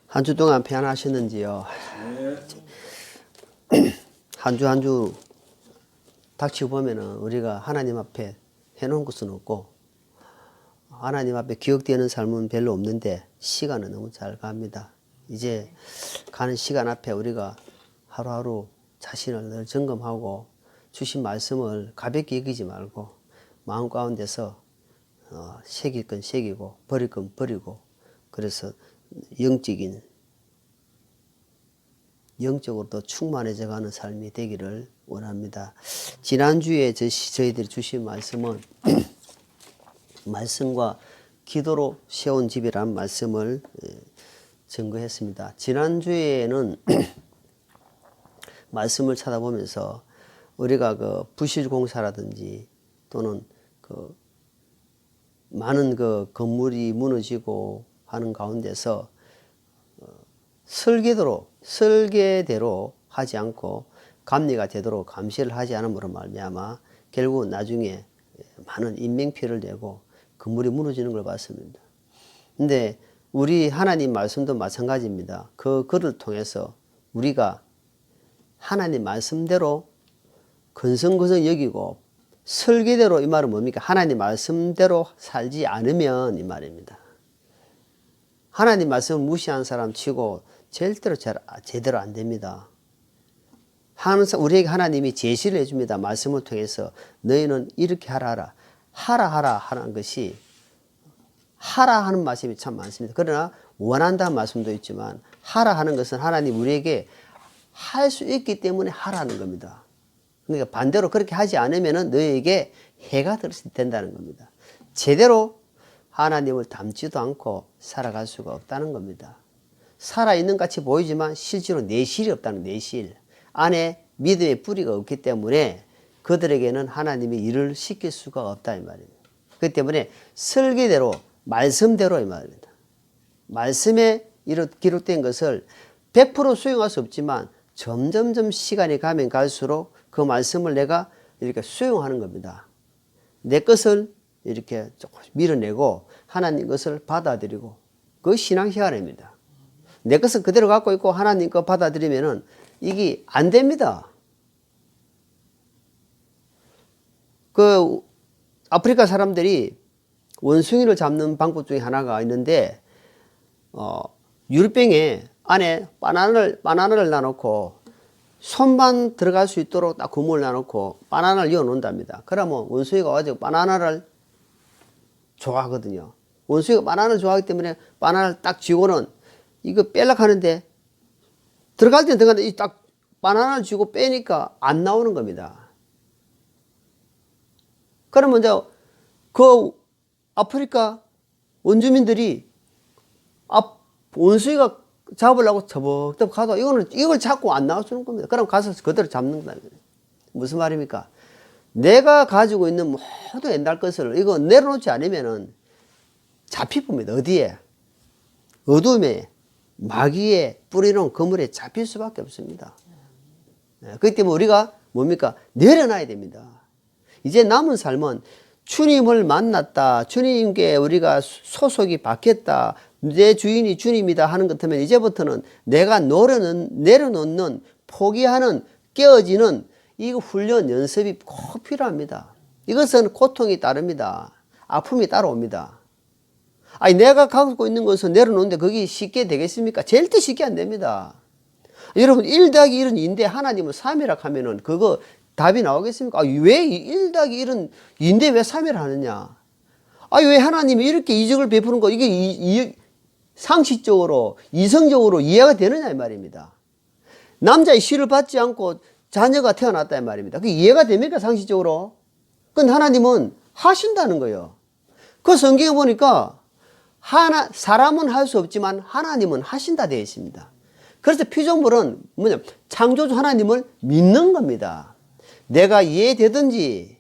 한 주 동안 평안하셨는지요? 한 주 닥치고 보면은 우리가 하나님 앞에 해놓은 것은 없고 하나님 앞에 기억되는 삶은 별로 없는데 시간은 너무 잘 갑니다. 이제 가는 시간 앞에 우리가 하루하루 자신을 늘 점검하고 주신 말씀을 가볍게 여기지 말고 마음 가운데서 새길 건 새기고 버릴 건 버리고, 그래서 영적으로 더 충만해져 가는 삶이 되기를 원합니다. 지난주에 저희들이 주신 말씀은 말씀과 기도로 세운 집이라는 말씀을 증거했습니다. 지난주에는 말씀을 찾아보면서 우리가 그 부실공사라든지 또는 그 많은 그 건물이 무너지고 하는 가운데서 설계대로 하지 않고 감리가 되도록 감시를 하지 않음으로 말미암아 결국 나중에 많은 인명피해를 내고 건물이 무너지는 걸 봤습니다. 근데 우리 하나님 말씀도 마찬가지입니다. 그 글을 통해서 우리가 하나님 말씀대로 건성건성 여기고 설계대로, 이 말은 뭡니까? 하나님 말씀대로 살지 않으면 이 말입니다. 하나님 말씀을 무시한 사람 치고 절대로 제대로 안 됩니다. 항상 우리에게 하나님이 제시를 해줍니다. 말씀을 통해서 너희는 이렇게 하라 하는 것이, 하라 하는 말씀이 참 많습니다. 그러나 원한다는 말씀도 있지만 하라 하는 것은 하나님 우리에게 할 수 있기 때문에 하라는 겁니다. 그러니까 반대로 그렇게 하지 않으면 너희에게 해가 된다는 겁니다. 제대로 하나님을 닮지도 않고 살아갈 수가 없다는 겁니다. 살아있는 같이 보이지만 실제로 내실이 없다는, 내실 안에 믿음의 뿌리가 없기 때문에 그들에게는 하나님이 일을 시킬 수가 없다 이 말입니다. 그렇기 때문에 설계대로 말씀대로 이 말입니다. 말씀에 기록된 것을 100% 수용할 수 없지만 점점점 시간이 가면 갈수록 그 말씀을 내가 이렇게 수용하는 겁니다. 내 것을 이렇게 조금 밀어내고 하나님 것을 받아들이고, 그것이 신앙생활입니다. 내 것은 그대로 갖고 있고 하나님 거 받아들이면은 이게 안 됩니다. 그 아프리카 사람들이 원숭이를 잡는 방법 중에 하나가 있는데 유리병에 안에 바나나를 놔놓고 손만 들어갈 수 있도록 딱 구멍을 놔놓고 바나나를 이어 놓는답니다. 그러면 원숭이가 와가지고 바나나를 좋아하거든요. 원숭이가 바나나를 좋아하기 때문에 바나나를 딱 쥐고는 이거 빼려고 하는데 들어갈 때는 들어가는데 딱 바나나를 쥐고 빼니까 안 나오는 겁니다. 그러면 이제 그 아프리카 원주민들이 원숭이가 잡으려고 저벅저벅 가도 이걸 잡고 안 나와주는 겁니다. 그럼 가서 그대로 잡는 거다. 무슨 말입니까? 내가 가지고 있는 모든 옛날 것을 이거 내려놓지 않으면은 잡히봅니다. 어디에? 어둠에, 마귀에 뿌리놓은 그물에 잡힐 수밖에 없습니다. 그렇기 때문에 우리가 뭡니까? 내려놔야 됩니다. 이제 남은 삶은 주님을 만났다, 주님께 우리가 소속이 바뀌었다, 내 주인이 주님이다 하는 것 같으면 이제부터는 내가 내려놓는, 포기하는, 깨어지는 이 훈련, 연습이 꼭 필요합니다. 이것은 고통이 따릅니다. 아픔이 따라옵니다. 아니, 내가 갖고 있는 것을 내려놓는데 그게 쉽게 되겠습니까? 절대 쉽게 안 됩니다. 여러분, 1+1은 2인데 하나님은 3이라 하면은 그거 답이 나오겠습니까? 왜 1+1은 2인데 왜 3이라 하느냐? 왜 하나님이 이렇게 이적을 베푸는 거, 이게 상식적으로, 이성적으로 이해가 되느냐 이 말입니다. 남자의 시를 받지 않고 자녀가 태어났다 이 말입니다. 그게 이해가 됩니까, 상식적으로? 그건 하나님은 하신다는 거예요. 그 성경에 보니까 사람은 할 수 없지만 하나님은 하신다 되어 있습니다. 그래서 피조물은 창조주 하나님을 믿는 겁니다. 내가 이해되든지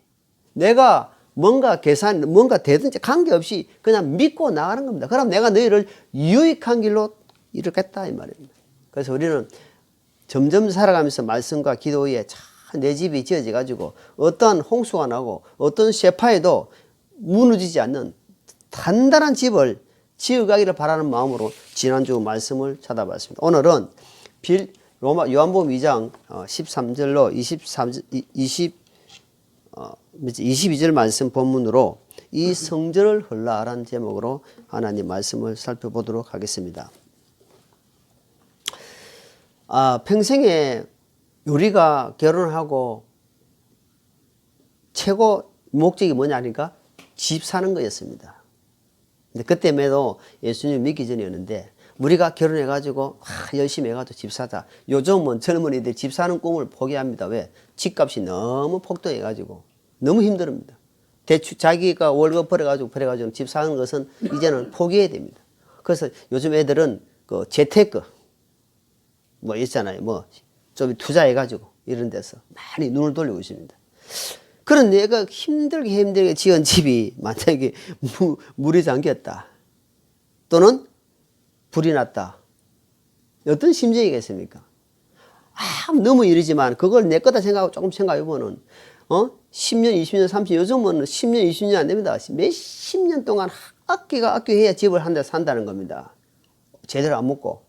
내가 뭔가 되든지 관계없이 그냥 믿고 나가는 겁니다. 그럼 내가 너희를 유익한 길로 이루겠다 이 말입니다. 그래서 우리는 점점 살아가면서 말씀과 기도 위에 내 집이 지어져 가지고 어떤 홍수가 나고 어떤 쇠파에도 무너지지 않는 단단한 집을 지어가기를 바라는 마음으로 지난주 말씀을 찾아봤습니다. 오늘은 요한복음 2장 13절로 22절 말씀 본문으로 이 성전을 헐라라는 제목으로 하나님 말씀을 살펴보도록 하겠습니다. 평생에 우리가 결혼하고 최고 목적이 뭐냐니까 집 사는 거였습니다. 근데 그때에도 예수님 믿기 전이었는데 우리가 결혼해가지고 열심히 해가지고 집 사자. 요즘은 젊은이들 집 사는 꿈을 포기합니다. 왜? 집값이 너무 폭등해가지고 너무 힘듭니다. 대출 자기가 월급 벌어가지고 집 사는 것은 이제는 포기해야 됩니다. 그래서 요즘 애들은 그 재테크 뭐 있잖아요. 뭐 좀 투자해가지고 이런 데서 많이 눈을 돌리고 있습니다. 그런 내가 힘들게 지은 집이 만약에 물이 잠겼다 또는 불이 났다. 어떤 심정이겠습니까? 너무 이르지만 그걸 내 거다 생각하고 조금 생각해보면 10년, 20년, 30년 요즘은 10년, 20년 안 됩니다. 몇십 년 동안 아껴해야 집을 한 대 산다는 겁니다. 제대로 안 먹고.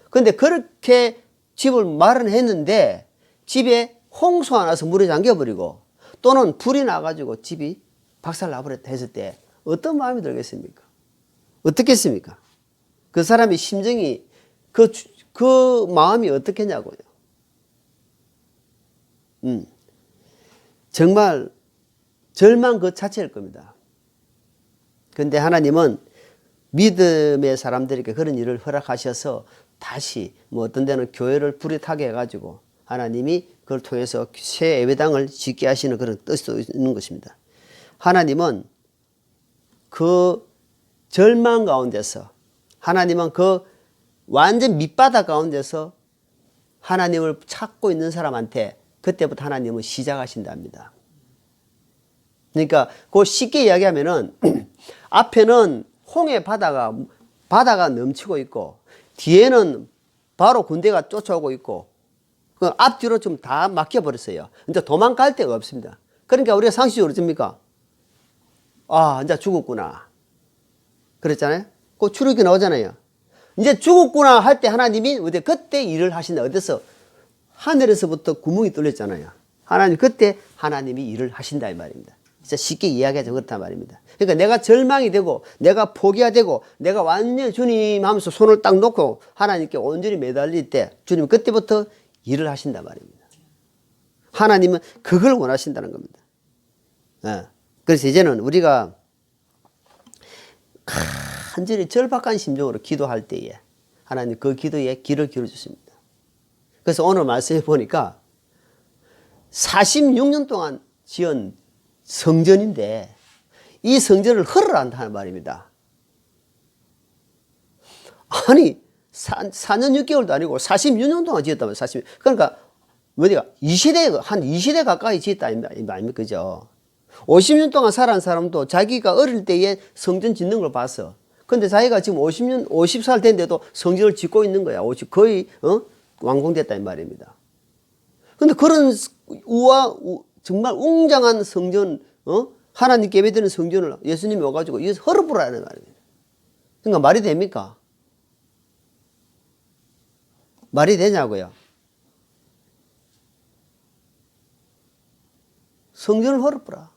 근데 그렇게 집을 마련했는데 집에 홍수가 나서 물에 잠겨버리고 또는 불이 나가지고 집이 박살나버렸다 했을 때 어떤 마음이 들겠습니까? 어떻겠습니까? 그 사람의 심정이 그 마음이 어떻겠냐고요. 정말 절망 그 자체일 겁니다. 그런데 하나님은 믿음의 사람들에게 그런 일을 허락하셔서 다시 뭐 어떤 데는 교회를 불에 타게 해가지고 하나님이 그걸 통해서 새 예배당을 짓게 하시는 그런 뜻도 있는 것입니다. 하나님은 그 절망 가운데서 하나님은 그 완전 밑바닥 가운데서 하나님을 찾고 있는 사람한테 그때부터 하나님은 시작하신답니다. 그러니까 그 쉽게 이야기하면은 앞에는 홍해 바다가 넘치고 있고 뒤에는 바로 군대가 쫓아오고 있고 그 앞뒤로 좀 다 막혀버렸어요. 이제 도망갈 데가 없습니다. 그러니까 우리가 상식적으로 어떻습니까? 이제 죽었구나. 그랬잖아요. 그 출애굽기 나오잖아요. 이제 죽었구나 할 때 하나님이 그때 일을 하신다. 어디서? 하늘에서부터 구멍이 뚫렸잖아요. 그때 하나님이 일을 하신다 이 말입니다. 진짜 쉽게 이야기하자면 그렇단 말입니다. 그러니까 내가 절망이 되고 내가 포기가 되고 내가 완전히 주님 하면서 손을 딱 놓고 하나님께 온전히 매달릴 때 주님은 그때부터 일을 하신단 말입니다. 하나님은 그걸 원하신다는 겁니다. 그래서 이제는 우리가 간절히 절박한 심정으로 기도할 때에 하나님 그 기도에 귀를 기울여 주십니다. 그래서 오늘 말씀해 보니까 46년 동안 지은 성전인데 이 성전을 헐으란다는 말입니다. 아니 4년 6개월도 아니고 46년 동안 지었다면 40. 그러니까 한 20대 가까이 지었다 아닙니까? 그죠? 50년 동안 살아온 사람도 자기가 어릴 때에 성전 짓는 걸 봤어. 근데 자기가 지금 50살 된데도 성전을 짓고 있는 거야. 거의 완공됐다 이 말입니다. 근데 그런 정말 웅장한 성전, 하나님께 예배드리는 성전을 예수님이 와가지고 이것을 헐어보라는 말입니다. 그러니까 말이 됩니까? 말이 되냐고요? 성전을 헐어보라.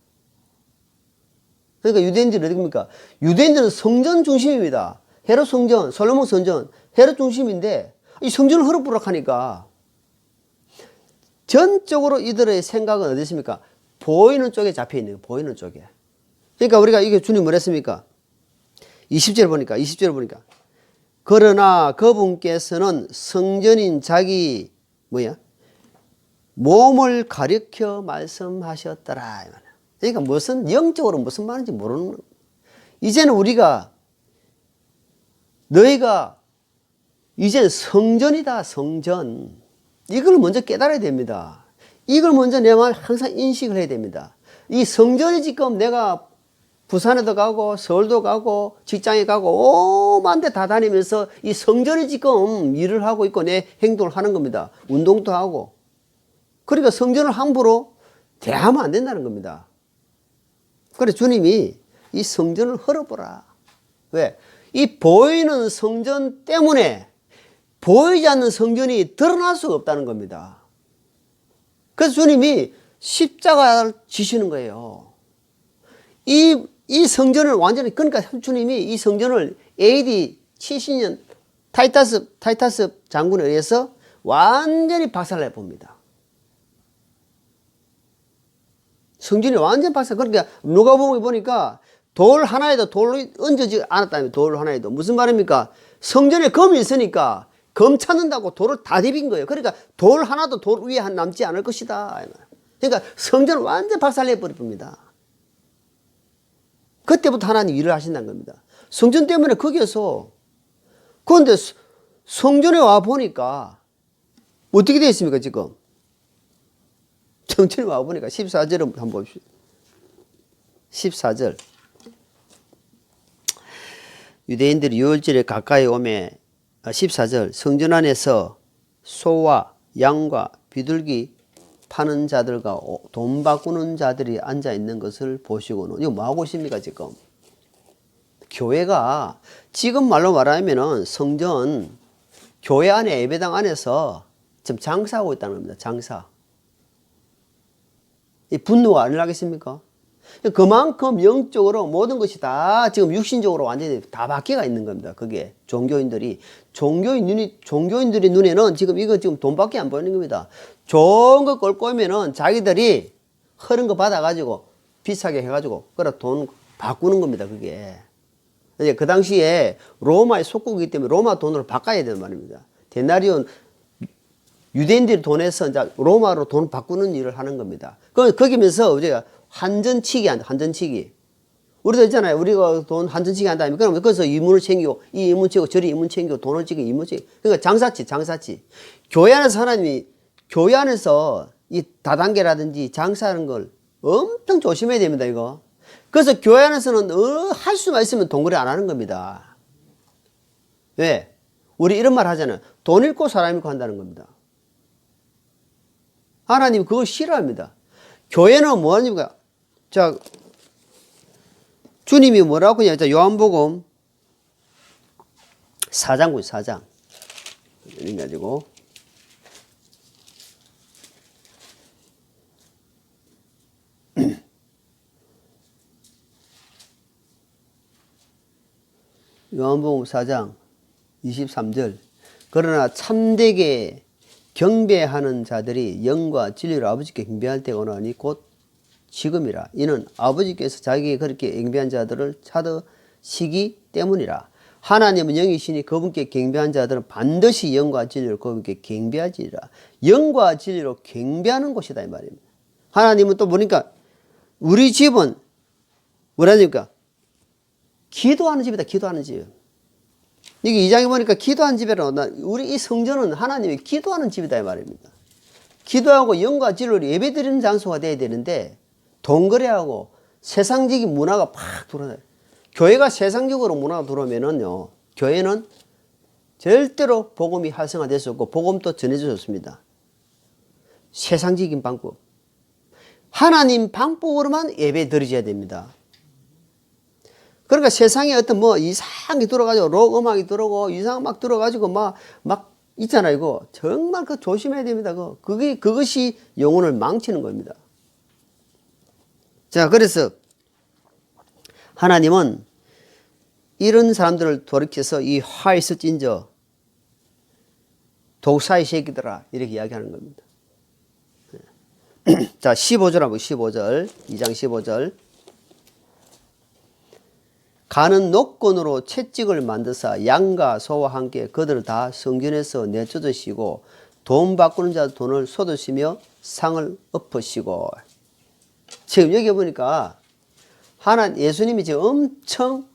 그러니까 유대인들은 어떻게 합니까? 유대인들은 성전 중심입니다. 헤롯 성전, 솔로몬 성전, 헤롯 중심인데 이 성전을 헐어보라 하니까 전적으로 이들의 생각은 어디 있습니까? 보이는 쪽에 잡혀 있는 거예요. 보이는 쪽에. 그러니까 우리가 이게 주님 뭐 했습니까? 20절 보니까 그러나 그분께서는 성전인 자기 몸을 가리켜 말씀하셨더라. 그러니까 영적으로 무슨 말인지 모르는 거예요. 이제는 우리가 너희가 이제 성전이다. 성전. 이걸 먼저 깨달아야 됩니다. 이걸 먼저 내 마음에 항상 인식을 해야 됩니다. 이 성전이 지금 내가 부산에도 가고 서울도 가고 직장에 가고 오만 데 다 다니면서 이 성전이 지금 일을 하고 있고 내 행동을 하는 겁니다. 운동도 하고. 그러니까 성전을 함부로 대하면 안 된다는 겁니다. 그래서 주님이 이 성전을 헐어보라. 왜? 이 보이는 성전 때문에 보이지 않는 성전이 드러날 수가 없다는 겁니다. 그래서 주님이 십자가를 지시는 거예요. 이 성전을 완전히, 그러니까 주님이 이 성전을 AD 70년 타이타스 장군에 의해서 완전히 박살내 봅니다. 성전이 완전 박살. 그러니까 누가복음에 보니까 돌 하나에도 돌이 얹어지지 않았다며. 돌 하나에도. 무슨 말입니까? 성전에 검이 있으니까 검 찾는다고 돌을 다 디빈 거예요. 그러니까 돌 하나도 돌 위에 남지 않을 것이다. 그러니까 성전을 완전 박살내 버립니다. 그때부터 하나님 일을 하신다는 겁니다. 성전 때문에 거기에서. 그런데 성전에 와 보니까 어떻게 되어 있습니까, 지금? 성전에 와 보니까 14절을 한번 봅시다. 14절. 유대인들이 유월절에 가까이 오매 14절. 성전 안에서 소와 양과 비둘기 파는 자들과 돈 바꾸는 자들이 앉아 있는 것을 보시고는, 이거 뭐 하고 있습니까, 지금? 교회가 지금 말로 말하면은 성전, 교회 안에 예배당 안에서 지금 장사하고 있다는 겁니다. 장사. 이 분노가 안 일어나겠습니까? 그만큼 영적으로 모든 것이 다 지금 육신적으로 완전히 다 바뀌어 있는 겁니다. 그게 종교인들이 눈에는 지금 이거 지금 돈밖에 안 보이는 겁니다. 좋은 거 끌고 오면은 자기들이 흐른 거 받아가지고 비싸게 해가지고 그래 돈 바꾸는 겁니다. 그게. 이제 그 당시에 로마의 속국이기 때문에 로마 돈으로 바꿔야 되는 말입니다. 데나리온 유대인들이 돈에서 이제 로마로 돈 바꾸는 일을 하는 겁니다. 거기면서 우리가 한전치기 한다. 한전치기. 우리도 있잖아요. 우리가 돈 한전치기 한다면 그러면 거기서 이문을 챙기고 이 이문 챙기고 저리 이문 챙기고 돈을 챙기고 이문 챙기고. 그러니까 장사치. 교회 안에서 하나님이 교회 안에서 이 다단계라든지 장사하는 걸 엄청 조심해야 됩니다. 이거. 그래서 교회 안에서는 할 수만 있으면 돈거래 안 하는 겁니다. 왜? 우리 이런 말 하잖아요. 돈 잃고 사람 잃고 한다는 겁니다. 하나님 그걸 싫어합니다. 교회는 뭐 하니까? 자, 주님이 뭐라고 하냐? 자, 요한복음 4장군 4장. 이래 가지고 요한복음 4장 23절. 그러나 참되게 경배하는 자들이 영과 진리로 아버지께 경배할 때가 오나니 곧 지금이라. 이는 아버지께서 자기에게 그렇게 경배한 자들을 찾으시기 때문이라. 하나님은 영이시니 그분께 경배한 자들은 반드시 영과 진리로 그분께 경배하지리라. 영과 진리로 경배하는 곳이다 이 말입니다. 하나님은 또 보니까 우리 집은 뭐라니까? 기도하는 집이다. 기도하는 집. 이게 2장에 보니까 기도하는 집이라고. 우리 이 성전은 하나님이 기도하는 집이다 이 말입니다. 기도하고 영과 진리로 예배드리는 장소가 돼야 되는데 돈거래하고 세상적인 문화가 팍 들어와요. 교회가 세상적으로 문화가 들어오면은요, 교회는 절대로 복음이 활성화될 수 없고 복음도 전해질 수 없습니다. 세상적인 방법, 하나님 방법으로만 예배 드리셔야 됩니다. 그러니까 세상에 어떤 뭐 이상하게 들어가지고 록 음악이 들어오고 이상 막 들어가지고 막 있잖아요. 이거 정말 그 조심해야 됩니다. 그것이 영혼을 망치는 겁니다. 자, 그래서 하나님은 이런 사람들을 돌이켜서 이 화 있을진저 독사의 새끼들아 이렇게 이야기하는 겁니다. 자, 15절하고 15절 2장 15절. 가는 노건으로 채찍을 만드사 양과 소와 함께 그들을 다 성전에서 내쫓으시고 돈 바꾸는 자 돈을 쏟으시며 상을 엎으시고. 지금 여기 보니까 예수님이 지금 엄청,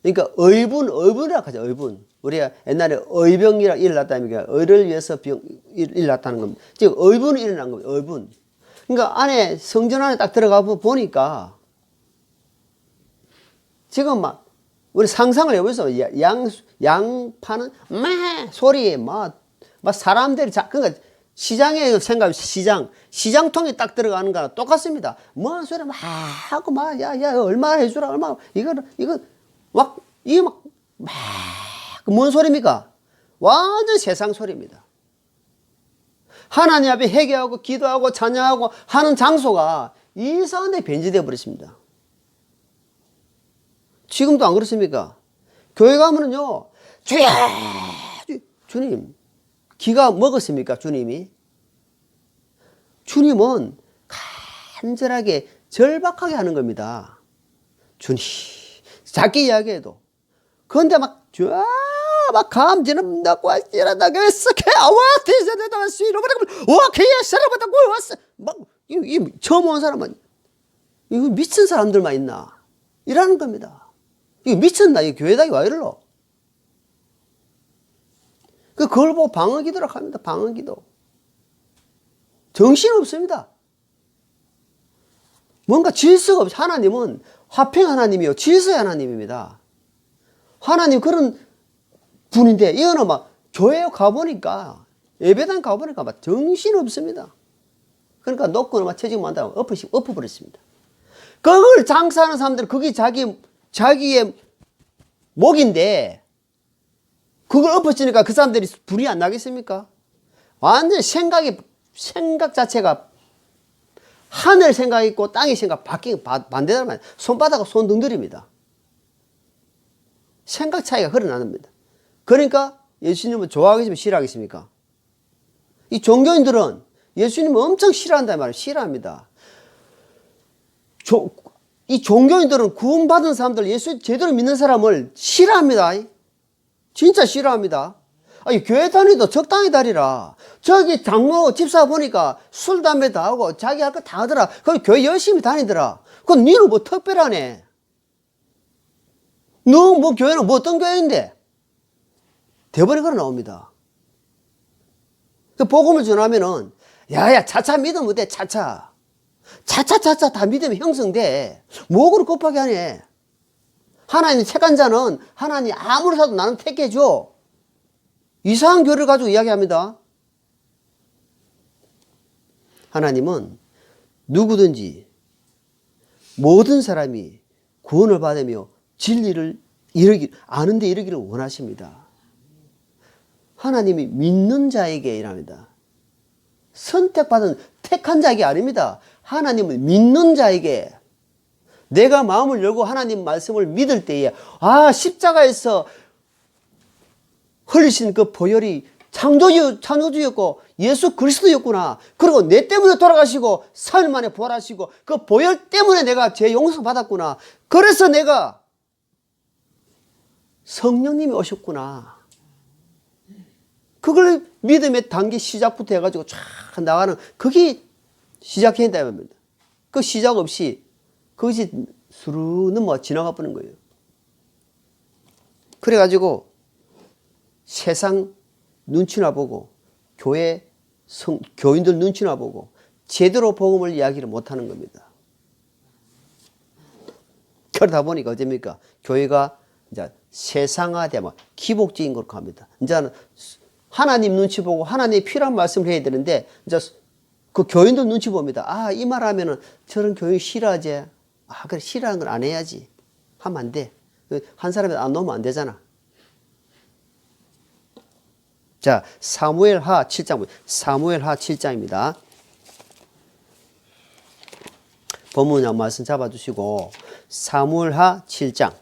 그러니까 의분이라고 하죠. 의분. 우리가 옛날에 의병이라 일어났다니까 의를 위해서 일어났다는 겁니다. 지금 의분이 일어난 겁니다. 의분. 그러니까 안에 성전 안에 딱 들어가 보니까 지금 막 우리 상상을 해보세요. 양 파는 소리 막 사람들이 그러니까 시장에 생각 시장통에 딱 들어가는 거랑 똑같습니다. 뭔 소리 막 하고 야 얼마 해주라 얼마 이거 막 이게 뭔 소리입니까? 완전 세상 소리입니다. 하나님 앞에 회개하고 기도하고 찬양하고 하는 장소가 이상한 데 변질되어 버렸습니다. 지금도 안 그렇습니까? 교회 가면은요, 주여! 주님, 기가 먹었습니까? 주님이? 주님은 간절하게 절박하게 하는 겁니다. 주님, 작게 이야기해도. 그런데 막 감지는 나고 이러다 그랬어게 아와 대세대다 왔어 이러버리고 와 걔야 사람보다 뭐 왔어 막이 처음 온 사람은 이거 미친 사람들만 있나 이라는 겁니다. 이거 미쳤나 이 교회당이 와 이럴러. 그걸 보고 방언기도라고 합니다. 방언기도. 정신 없습니다. 뭔가 질서가 없어. 하나님은 화평 하나님이요 질서의 하나님입니다. 하나님 그런 분인데 이거는 막 교회 가보니까 예배당 가보니까 막 정신 없습니다. 그러니까 놓고 막 채찍만 한다고 엎어버렸습니다. 그걸 장사하는 사람들은 그게 자기의 목인데 그걸 엎어지니까 그 사람들이 불이 안 나겠습니까? 완전 생각 자체가 하늘 생각 있고 땅의 생각 반대단 말이에요. 손바닥과 손등들입니다. 생각 차이가 흘러나옵니다. 그러니까 예수님을 좋아하겠습니까? 싫어하겠습니까? 이 종교인들은 예수님을 엄청 싫어한단 말이에요. 싫어합니다. 이 종교인들은 구원받은 사람들, 예수 제대로 믿는 사람을 싫어합니다. 진짜 싫어합니다. 아니, 교회 다니도 적당히 다니라. 저기 장로 집사 보니까 술, 담배 다 하고 자기 할 거 다 하더라. 거기 교회 열심히 다니더라. 그럼 니는 뭐 특별하네. 너 뭐 교회는 뭐 어떤 교회인데? 대버리고 나옵니다. 그 복음을 전하면은 야야 차차 믿으면 어때? 차차 다 믿으면 형성돼. 뭐 그렇게 급하게 하네. 하나님 택한 자는 하나님 아무리 사도 나는 택해줘. 이상한 교리를 가지고 이야기합니다. 하나님은 누구든지 모든 사람이 구원을 받으며 진리를 아는 데 이르기를 원하십니다. 하나님이 믿는 자에게 일합니다. 선택받은 택한 자에게 아닙니다. 하나님을 믿는 자에게 내가 마음을 열고 하나님 말씀을 믿을 때에 십자가에서 흘리신 그 보혈이 창조주였고 예수 그리스도였구나. 그리고 내 때문에 돌아가시고 사흘 만에 부활하시고 그 보혈 때문에 내가 죄 용서 받았구나. 그래서 내가 성령님이 오셨구나. 그걸 믿음의 단계 시작부터 해가지고 쫙 나가는 그게 시작해야 됩니다. 그 시작 없이 그것이 스르르 넘어 지나가 버리는 거예요. 그래가지고 세상 눈치나 보고 교인들 눈치나 보고 제대로 복음을 이야기를 못하는 겁니다. 그러다 보니까 어됩니까? 교회가 이제 세상화돼 기복적인 걸로 갑니다. 이제는 하나님 눈치 보고 하나님의 필요한 말씀을 해야 되는데 이제 그 교인들 눈치 봅니다. 이 말하면은 저런 교인 싫어하지. 그래 싫어하는 걸 안 해야지. 하면 안 돼. 한 사람이 안 놓으면 안 되잖아. 자, 사무엘하 7장입니다. 본문 말씀 잡아주시고 사무엘하 7장.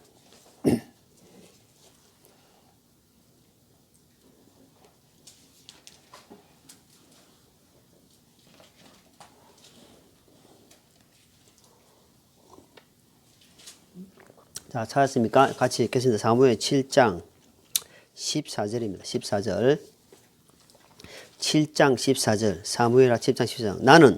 자, 찾았습니까? 같이 읽겠습니다. 사무엘 7장 14절입니다. 14절. 7장 14절. 사무엘하 7장 14절. 나는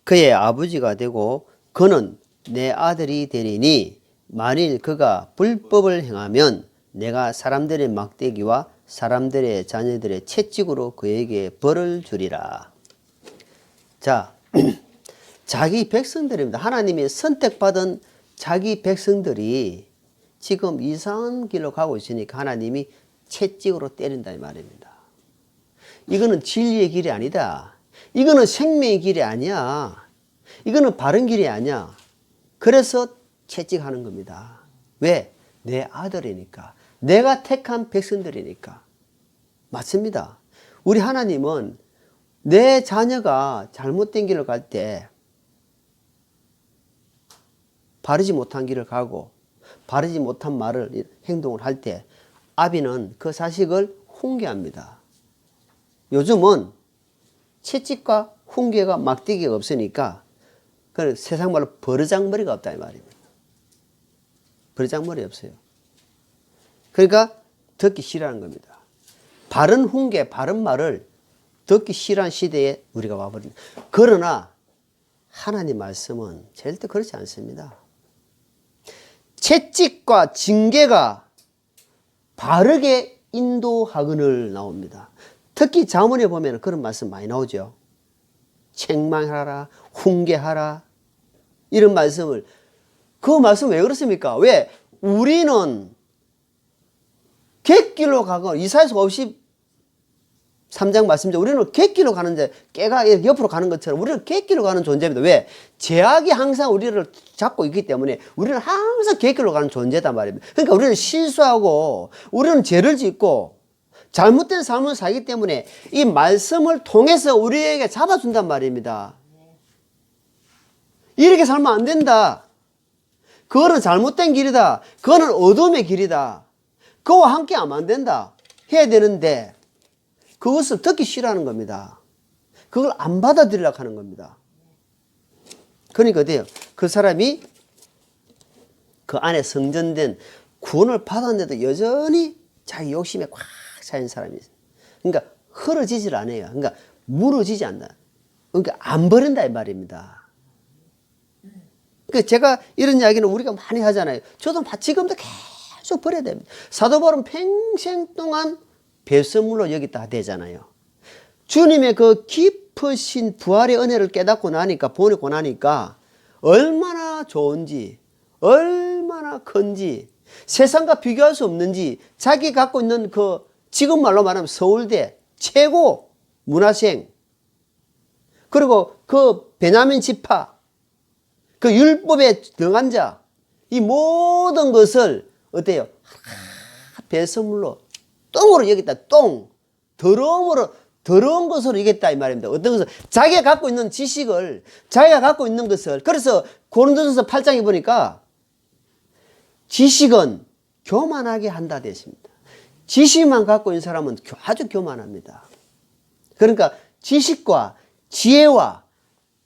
그의 아버지가 되고 그는 내 아들이 되리니 만일 그가 불법을 행하면 내가 사람들의 막대기와 사람들의 자녀들의 채찍으로 그에게 벌을 주리라. 자, 자기 백성들입니다. 하나님이 선택받은 자기 백성들이 지금 이상한 길로 가고 있으니까 하나님이 채찍으로 때린다 이 말입니다. 이거는 진리의 길이 아니다. 이거는 생명의 길이 아니야. 이거는 바른 길이 아니야. 그래서 채찍하는 겁니다. 왜? 내 아들이니까. 내가 택한 백성들이니까. 맞습니다. 우리 하나님은 내 자녀가 잘못된 길을 갈 때 바르지 못한 길을 가고 바르지 못한 말을 행동을 할 때 아비는 그 자식을 훈계합니다. 요즘은 채찍과 훈계가 막대기가 없으니까 그 세상 말로 버르장머리가 없다 이 말입니다. 버르장머리 없어요. 그러니까 듣기 싫어하는 겁니다. 바른 훈계, 바른 말을 듣기 싫어하는 시대에 우리가 와버립니다. 그러나 하나님 말씀은 절대 그렇지 않습니다. 채찍과 징계가 바르게 인도하거늘 나옵니다. 특히 잠언에 보면 그런 말씀 많이 나오죠. 책망하라, 훈계하라 이런 말씀을. 그 말씀 왜 그렇습니까? 왜? 우리는 갯길로 가고 이사야서 53장 말씀대로 우리는 갯길로 가는데 깨가 옆으로 가는 것처럼 우리는 갯길로 가는 존재입니다. 왜? 죄악이 항상 우리를 잡고 있기 때문에 우리는 항상 갯길로 가는 존재단 말입니다. 그러니까 우리는 실수하고 우리는 죄를 짓고 잘못된 삶을 살기 때문에 이 말씀을 통해서 우리에게 잡아준단 말입니다. 이렇게 살면 안 된다. 그거는 잘못된 길이다. 그거는 어둠의 길이다. 그와 함께 하면 안 된다. 해야 되는데 그것을 듣기 싫어하는 겁니다. 그걸 안 받아들이려고 하는 겁니다. 그러니까 어때요? 그 사람이 그 안에 성전된 구원을 받았는데도 여전히 자기 욕심에 꽉 차인 사람이 있어요. 그러니까 흐려지질 않아요. 그러니까 무너지지 않나. 그러니까 안 버린다 이 말입니다. 그러니까 제가 이런 이야기는 우리가 많이 하잖아요. 저도 지금도 계속 버려야 됩니다. 사도 바울은 평생 동안 배설물로 여기다 되잖아요. 주님의 그 깊으신 부활의 은혜를 깨닫고 나니까, 보내고 나니까 얼마나 좋은지, 얼마나 큰지, 세상과 비교할 수 없는지, 자기 갖고 있는 그 지금 말로 말하면 서울대 최고 문화생, 그리고 그 베냐민 지파, 그 율법의 등한자, 이 모든 것을 어때요? 배설물로, 똥으로 여겼다. 똥, 더러운 것으로 여겼다 이 말입니다. 어떤 것을 자기가 갖고 있는 지식을, 자기가 갖고 있는 것을. 그래서 고린도전서 8장에 보니까 지식은 교만하게 한다 되어 있습니다. 지식만 갖고 있는 사람은 아주 교만합니다. 그러니까 지식과 지혜와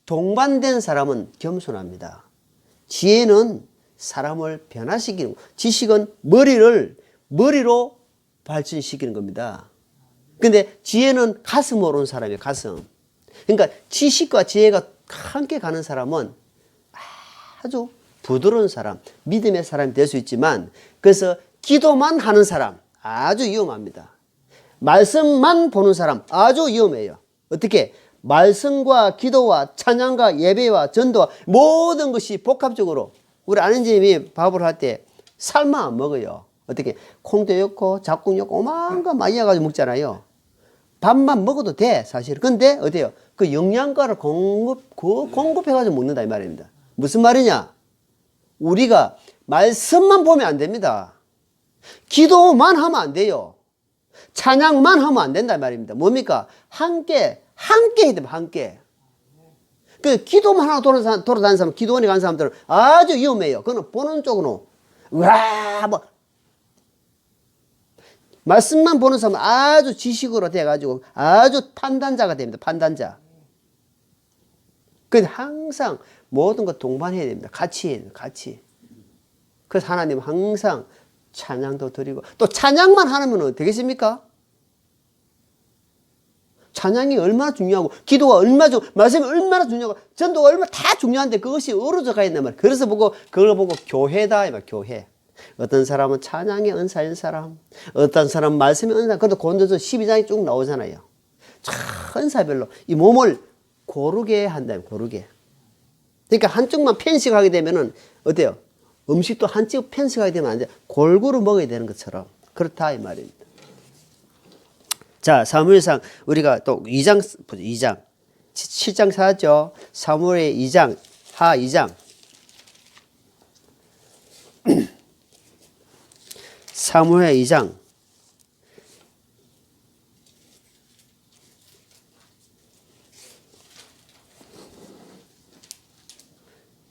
동반된 사람은 겸손합니다. 지혜는 사람을 변화시키는, 지식은 머리로 발전시키는 겁니다. 근데 지혜는 가슴으로 온 사람이에요. 가슴. 그러니까 지식과 지혜가 함께 가는 사람은 아주 부드러운 사람, 믿음의 사람이 될 수 있지만, 그래서 기도만 하는 사람 아주 위험합니다. 말씀만 보는 사람 아주 위험해요. 어떻게? 말씀과 기도와 찬양과 예배와 전도와 모든 것이 복합적으로. 우리 아는님이 밥을 할 때 삶아 안 먹어요. 어떻게? 콩도 넣고 잡곡 넣고 오만가 많이 해가지고 먹잖아요. 밥만 먹어도 돼 사실. 근데 어때요? 그 영양가를 공급해가지고 먹는다 이 말입니다. 무슨 말이냐? 우리가 말씀만 보면 안 됩니다. 기도만 하면 안 돼요. 찬양만 하면 안 된다 이 말입니다. 뭡니까? 함께 해야 됩니다. 함께. 그 기도만 하나 돌아다니는 사람, 기도원에 간 사람들은 아주 위험해요. 그거는 보는 쪽으로 말씀만 보는 사람은 아주 지식으로 돼가지고 아주 판단자가 됩니다. 판단자. 근데 항상 모든 것 동반해야 됩니다. 같이 해야 됩니다. 같이. 그래서 하나님은 항상 찬양도 드리고, 또 찬양만 하면 되겠습니까? 찬양이 얼마나 중요하고, 기도가 얼마나 중요하고, 말씀이 얼마나 중요하고, 전도가 얼마나 다 중요한데 그것이 어우러져 가 있단 말이에요. 그래서 그걸 보고 교회다 이 말, 교회. 어떤 사람은 찬양의 은사인 사람, 어떤 사람은 말씀의 은사. 그래도 고린도서 12장이 쭉 나오잖아요. 은사별로 이 몸을 고르게 한다, 고르게. 그러니까 한쪽만 편식하게 되면은 어때요? 음식도 한쪽 편식하게 되면 안 돼. 골고루 먹어야 되는 것처럼. 그렇다 이 말입니다. 자, 사무엘상 우리가 또 2장 보죠. 2장. 7장 사죠. 사무엘의 2장, 하 2장. 사무엘 2장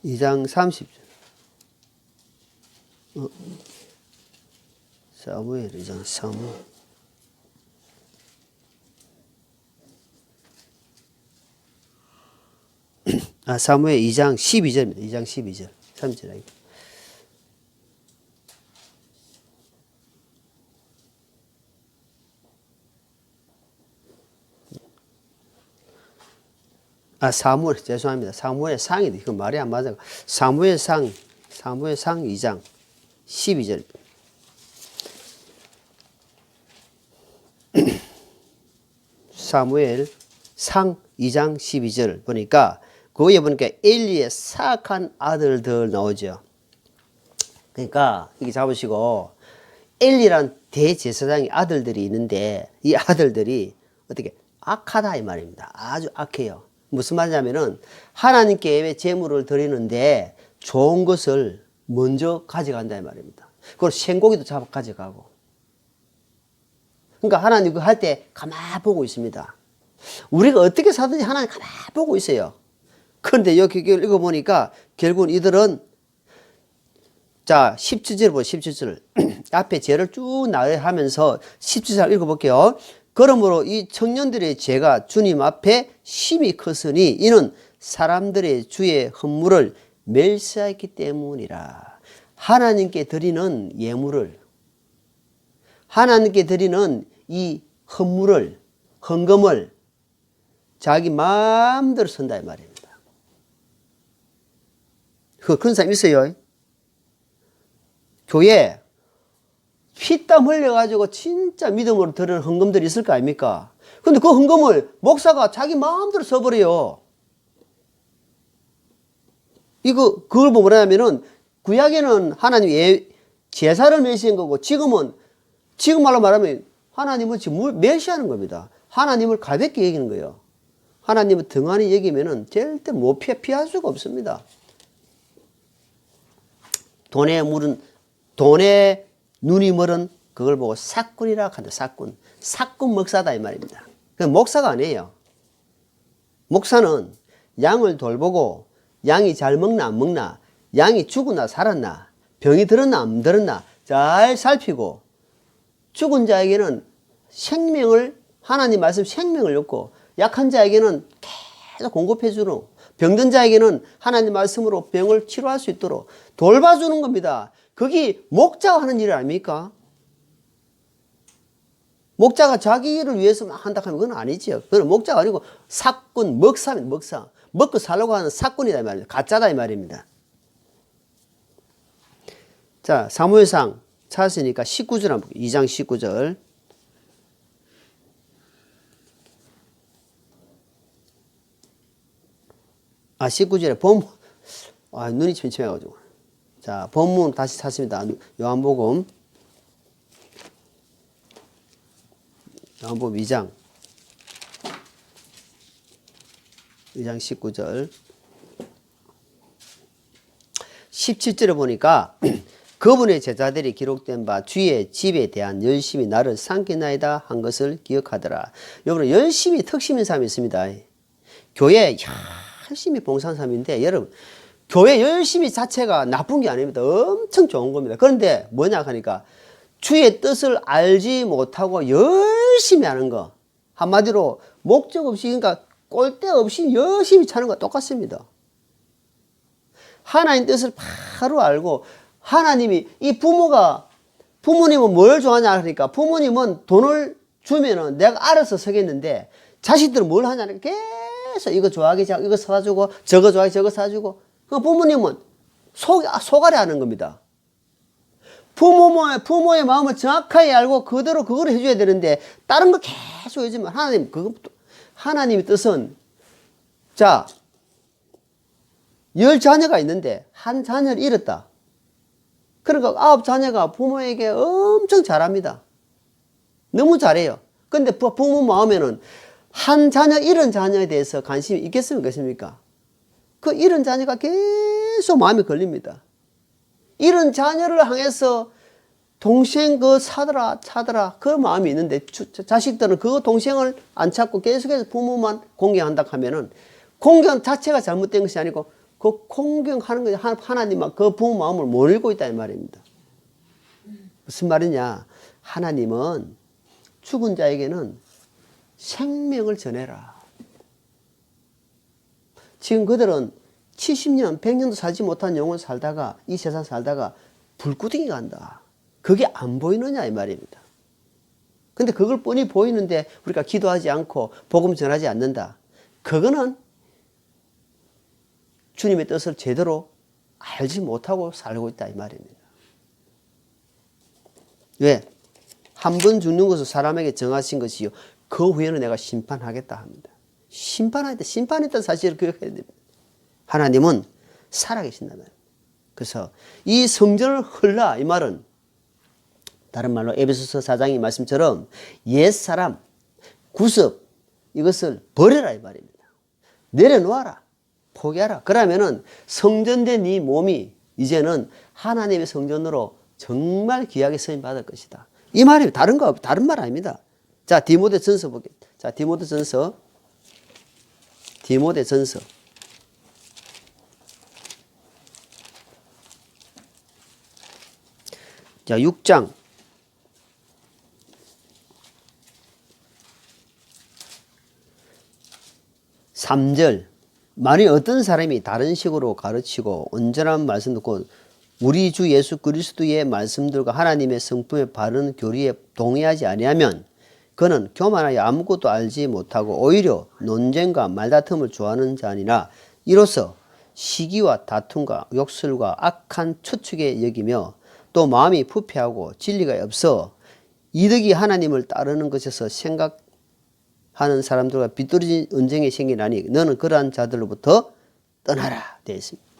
30절. 사무엘 2장 사무엘 2장 12절입니다. 2장 12절. 3절 아니고. 사무엘, 죄송합니다. 사무엘 상이다. 이거 말이 안 맞아. 사무엘 상 2장 12절. 사무엘 상 2장 12절 보니까 거기에 보니까 엘리의 사악한 아들들 나오죠. 그러니까 이게 잡으시고 엘리란 대제사장의 아들들이 있는데 이 아들들이 어떻게 악하다 이 말입니다. 아주 악해요. 무슨 말이냐면은 하나님께 제물을 드리는데 좋은 것을 먼저 가져간다 이 말입니다. 그걸 생고기도 잡아 가져가고. 그러니까 하나님 그거 할 때 가만 보고 있습니다. 우리가 어떻게 사든지 하나님 가만 보고 있어요. 그런데 여기 읽어보니까 결국은 이들은 자 17절 보세요. 17절 앞에 죄를 쭉 나열하면서 17절 읽어볼게요. 그러므로 이 청년들의 죄가 주님 앞에 심히 컸으니 이는 사람들의 주의 헌물을 멸시했기 때문이라. 하나님께 드리는 예물을 하나님께 드리는 이 헌금을 자기 마음대로 쓴다 이 말입니다. 그런 사람 있어요. 교회 피땀 흘려가지고 진짜 믿음으로 드리는 헌금들이 있을 거 아닙니까? 근데 그 헌금을 목사가 자기 마음대로 써버려요. 그걸 뭐냐면은 구약에는 하나님 제사를 멸시한 거고 지금 말로 말하면 하나님을 지금 멸시하는 겁니다. 하나님을 가볍게 여기는 거예요. 하나님을 등한히 여기면은 절대 피할 수가 없습니다. 돈에 눈이 멀은 그걸 보고 삭군이라 한다. 삭군 목사다 이 말입니다. 그 목사가 아니에요. 목사는 양을 돌보고 양이 잘 먹나 안 먹나, 양이 죽었나 살았나, 병이 들었나 안 들었나 잘 살피고 죽은 자에게는 하나님 말씀 생명을 줬고 약한 자에게는 계속 공급해 주는, 병든 자에게는 하나님 말씀으로 병을 치료할 수 있도록 돌봐주는 겁니다. 그게 목자가 하는 일 아닙니까? 목자가 자기 일을 위해서만 한다 하면 그건 아니지요. 그건 목자가 아니고 삭군, 먹사입니다. 먹사. 먹고 살려고 하는 삭군이다 이 말입니다. 가짜다 이 말입니다. 자, 사무엘상 찾았으니까 19절 한번 볼게요. 2장 19절. 아, 19절에 눈이 침침해가지고. 자, 본문 다시 찾습니다. 요한복음 2장 19절 17절에 보니까 그분의 제자들이 기록된 바 주의 집에 대한 열심히 나를 삼키나이다 한 것을 기억하더라. 여러분 열심히 특심인 사람이 있습니다. 교회 열심히 봉사한 사람인데 여러분 교회 열심히 자체가 나쁜 게 아닙니다. 엄청 좋은 겁니다. 그런데 뭐냐 하니까 주의 뜻을 알지 못하고 열심히 하는 거. 한마디로 목적 없이 그러니까 꼴대 없이 열심히 차는 거 똑같습니다. 하나님 뜻을 바로 알고 하나님이 부모님은 뭘 좋아하냐 하니까 부모님은 돈을 주면은 내가 알아서 쓰겠는데 자식들은 뭘 하냐니까 계속 이거 좋아하게 이거 사주고 저거 좋아하게 저거 사주고 그 부모님은 속아려 하는 겁니다. 부모의 마음을 정확하게 알고 그대로 그걸 해줘야 되는데 다른 거 계속 해주면 하나님의 뜻은 자 10자녀가 있는데 한 자녀를 잃었다. 그러니까 9자녀가 부모에게 엄청 잘합니다. 너무 잘해요. 근데 부모 마음에는 한 자녀 잃은 자녀에 대해서 관심이 있겠습니까? 그 잃은 자녀가 계속 마음에 걸립니다. 잃은 자녀를 향해서 동생 그 찾더라 그 마음이 있는데 자식들은 그 동생을 안 찾고 계속해서 부모만 공경한다 하면은 공경 자체가 잘못된 것이 아니고 그 공경하는 것 하나님만 그 부모 마음을 못 읽고 있다 이 말입니다. 무슨 말이냐? 하나님은 죽은 자에게는 생명을 전해라. 지금 그들은 70년, 100년도 살지 못한 영혼 살다가 이 세상 살다가 불구덩이 간다. 그게 안 보이느냐 이 말입니다. 근데 그걸 뻔히 보이는데 우리가 기도하지 않고 복음 전하지 않는다. 그거는 주님의 뜻을 제대로 알지 못하고 살고 있다 이 말입니다. 왜? 한 번 죽는 것을 사람에게 정하신 것이요 그 후에는 내가 심판하겠다 합니다. 심판했다 사실을 기억해야 됩니다. 하나님은 살아계신다는. 그래서 이 성전을 헐라 이 말은 다른 말로 에베소서 4장의 말씀처럼 옛사람 구습 이것을 버려라 이 말입니다. 내려놓아라. 포기하라. 그러면은 성전된 이 몸이 이제는 하나님의 성전으로 정말 귀하게 쓰임 받을 것이다. 이 말이 다른 말 아닙니다. 자, 디모데전서 보겠습니다. 자, 디모데전서 자, 6장 3절 만일 어떤 사람이 다른 식으로 가르치고 온전한 말씀 듣고 우리 주 예수 그리스도의 말씀들과 하나님의 성품의 바른 교리에 동의하지 아니하면 그는 교만하여 아무것도 알지 못하고 오히려 논쟁과 말다툼을 좋아하는 자니라. 이로써 시기와 다툼과 욕설과 악한 추측에 여기며 또 마음이 부패하고 진리가 없어 이득이 하나님을 따르는 것에서 생각하는 사람들과 비뚤어진 언쟁이 생기나니 너는 그러한 자들로부터 떠나라 되어 있습니다.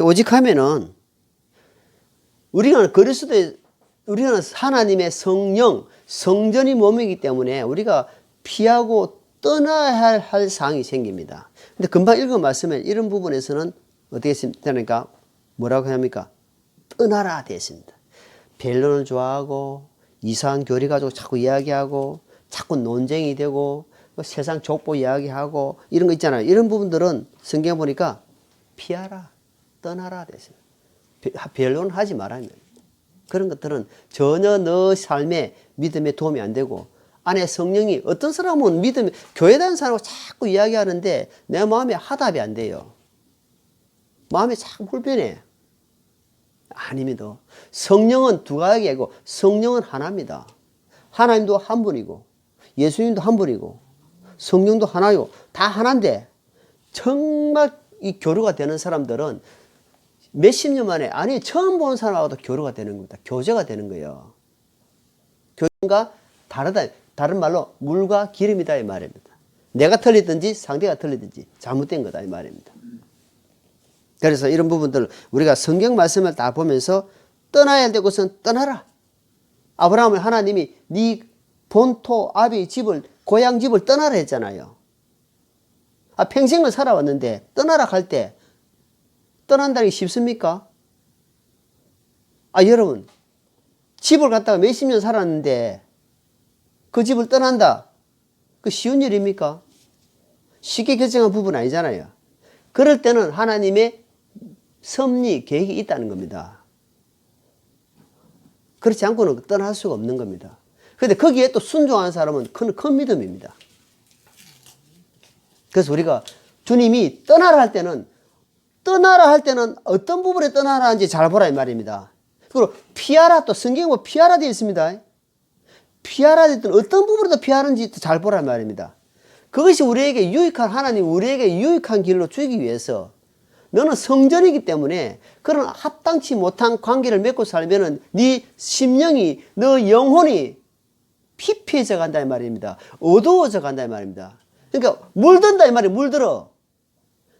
오직하면은 우리는 하나님의 성령, 성전이 몸이기 때문에 우리가 피하고 떠나야 할 사항이 생깁니다. 근데 금방 읽은 말씀에 이런 부분에서는 어떻게 되니까 뭐라고 합니까? 떠나라 되어 있습니다. 변론을 좋아하고 이상한 교리 가지고 자꾸 이야기하고 자꾸 논쟁이 되고 세상 족보 이야기하고 이런 거 있잖아요. 이런 부분들은 성경 보니까 피하라. 떠나라 됐어요. 변론하지 말아야 돼요. 그런 것들은 전혀 너 삶에 믿음에 도움이 안 되고 안에 성령이 어떤 사람은 믿음에 교회 다니는 사람하고 자꾸 이야기하는데 내 마음에 화답이 안 돼요. 마음이 자꾸 불편해. 아닙니다. 성령은 두 가지이고 성령은 하나입니다. 하나님도 한 분이고 예수님도 한 분이고 성령도 하나요. 다 하나인데 정말 이 교류가 되는 사람들은 몇십 년 만에 아니 처음 본 사람하고도 교류가 되는 겁니다. 교제가 되는 거예요. 교제가 다르다. 다른 말로 물과 기름이다 이 말입니다. 내가 틀리든지 상대가 틀리든지 잘못된 거다 이 말입니다. 그래서 이런 부분들 우리가 성경 말씀을 다 보면서 떠나야 될 곳은 떠나라. 아브라함을 하나님이 네 본토 아비 집을 고향 집을 떠나라 했잖아요. 평생을 살아왔는데 떠나라 할 때 떠난다는 게 쉽습니까? 여러분 집을 갖다가 몇십 년 살았는데 그 집을 떠난다. 그 쉬운 일입니까? 쉽게 결정한 부분 아니잖아요. 그럴 때는 하나님의 섭리 계획이 있다는 겁니다. 그렇지 않고는 떠날 수가 없는 겁니다. 그런데 거기에 또 순종하는 사람은 큰 믿음입니다. 그래서 우리가 주님이 떠나라 할 때는 어떤 부분에 떠나라 하는지 잘 보라 이 말입니다. 그리고 피하라 또 성경에 뭐 피하라 되어 있습니다. 피하라 되어 있던 어떤 부분에도 피하는지 잘 보라 이 말입니다. 그것이 우리에게 유익한 하나님 우리에게 유익한 길로 주기 위해서 너는 성전이기 때문에 그런 합당치 못한 관계를 맺고 살면은 네 심령이 너 영혼이 피폐해져 간다 이 말입니다. 어두워져 간다 이 말입니다. 그러니까 물든다 이 말이에요.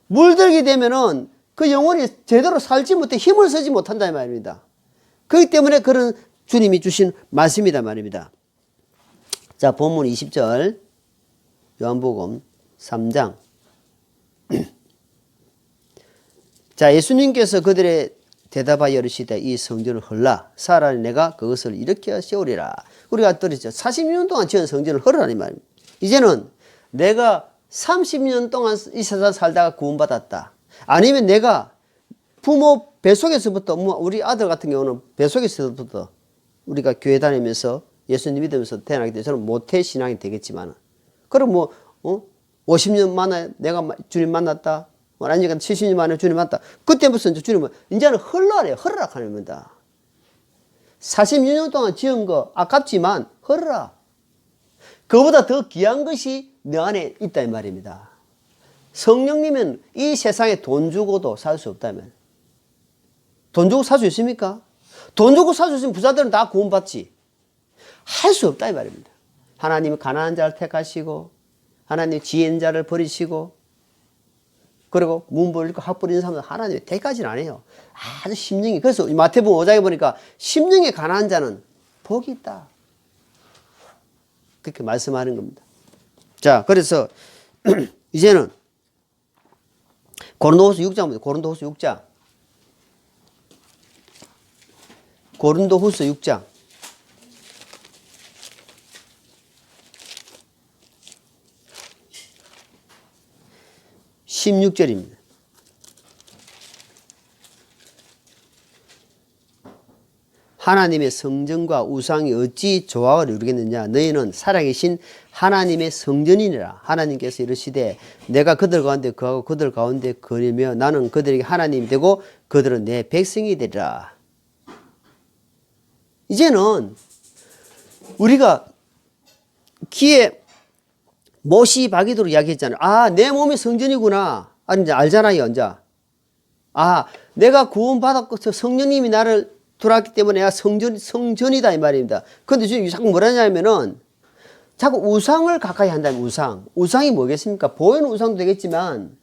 물들게 되면은 그 영혼이 제대로 살지 못해 힘을 쓰지 못한다 이 말입니다. 그렇기 때문에 그런 주님이 주신 말씀이다 말입니다. 자, 본문 20절 요한복음 3장 자, 예수님께서 그들의 대답하여 이르시되 이 성전을 헐라 사라니 내가 그것을 일으켜 세우리라. 우리가 들었죠. 40년 동안 지은 성전을 헐으라니 말입니다. 이제는 내가 30년 동안 이 세상 살다가 구원받았다. 아니면 내가 부모 뱃속에서부터 우리 아들 같은 경우는 뱃속에서부터 우리가 교회 다니면서 예수님 믿으면서 태어나게 되면 저는 모태 신앙이 되겠지만 그럼 50년 만에 내가 주님 만났다. 아니니까 70년 만에 주님 만났다. 그때부터 이제 주님은 이제는 헐라래요. 헐으라 하는 겁니다. 46년 동안 지은 거 아깝지만 헐으라. 그보다 더 귀한 것이 내 안에 있다 이 말입니다. 성령님은 이 세상에 돈 주고도 살 수 없다면 돈 주고 살 수 있습니까? 돈 주고 살 수 있으면 부자들은 다 구원받지. 할 수 없다 이 말입니다. 하나님은 가난한 자를 택하시고 하나님 지혜 있는 자를 버리시고 그리고 문벌 읽고 학벌 있는 사람은 하나님이 대까지는 안 해요. 아주 심령이. 그래서 마태복음 5장에 보니까 심령이 가난한 자는 복이 있다. 그렇게 말씀하는 겁니다. 자, 그래서 이제는 고린도후서 6장 보세요. 고린도후서 6장. 고린도후서 6장. 16절입니다. 하나님의 성전과 우상이 어찌 조화를 이루겠느냐. 너희는 살아계신 하나님의 성전이니라. 하나님께서 이르시되 내가 그들 가운데 거하고 그들 가운데 거리며 나는 그들에게 하나님이 되고 그들은 내 백성이 되리라. 이제는 우리가 귀에 못이 박이도록 이야기했잖아요. 아, 내 몸이 성전이구나. 이제 알잖아요, 이제. 아, 내가 구원받았고 성령님이 나를 들어왔기 때문에 내가 성전이다 이 말입니다. 그런데 지금 자꾸 뭐라냐면은 자꾸 우상을 가까이 한다면 우상이 뭐겠습니까? 보이는 우상도 되겠지만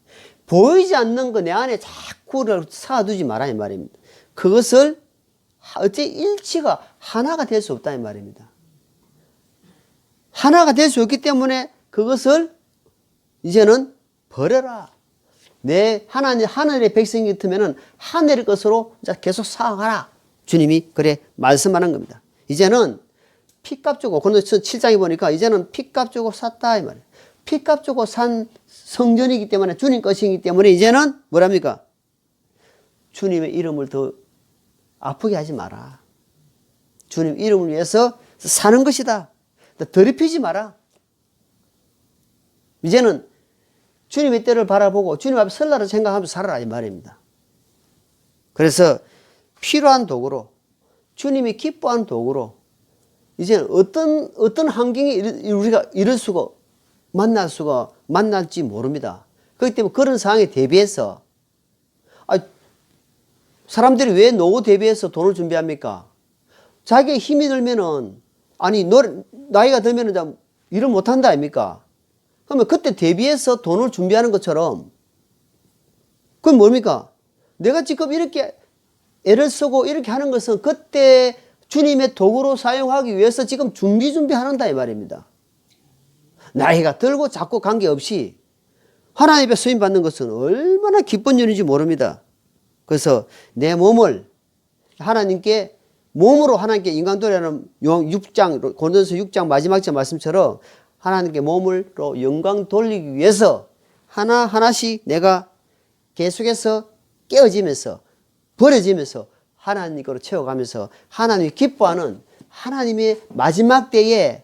보이지 않는 거 내 안에 자꾸 쌓아두지 마라 이 말입니다. 그것을 어째 일치가 하나가 될 수 없다 이 말입니다. 하나가 될 수 없기 때문에 그것을 이제는 버려라. 내 하늘의 백성이 같으면은 하늘의 것으로 계속 쌓아가라. 주님이 그래 말씀하는 겁니다. 이제는 피값 주고, 고린도서 7장에 보니까 이제는 피값 주고 샀다 이 말이에요. 피값 주고 산 성전이기 때문에 주님 것이기 때문에 이제는 뭐랍니까? 주님의 이름을 더 아프게 하지 마라. 주님 이름을 위해서 사는 것이다. 더럽히지 마라. 이제는 주님의 때를 바라보고 주님 앞에 설날을 생각하면서 살아라 이 말입니다. 그래서 필요한 도구로 주님이 기뻐하는 도구로 이제는 어떤 환경이 우리가 만날지 모릅니다. 그렇기 때문에 그런 상황에 대비해서 사람들이 왜 노후 대비해서 돈을 준비합니까? 자기의 힘이 들면은 나이가 들면은 일을 못한다 아닙니까? 그러면 그때 대비해서 돈을 준비하는 것처럼 그건 뭡니까? 내가 지금 이렇게 애를 쓰고 이렇게 하는 것은 그때 주님의 도구로 사용하기 위해서 지금 준비한다 이 말입니다. 나이가 들고 작고 관계없이 하나님 앞에 쓰임 받는 것은 얼마나 기쁜 일인지 모릅니다. 그래서 내 몸을 하나님께 몸으로 하나님께 인간도라는 6장 고린도서 6장 마지막 절 말씀처럼 하나님께 몸으로 영광 돌리기 위해서 하나하나씩 내가 계속해서 깨어지면서 버려지면서 하나님께로 채워가면서 하나님이 기뻐하는 하나님의 마지막 때에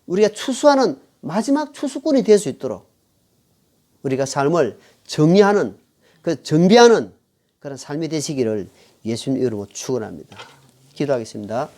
우리가 추수하는 마지막 추수꾼이 될 수 있도록 우리가 삶을 정리하는 정비하는 그런 삶이 되시기를 예수님 이름으로 축원합니다. 기도하겠습니다.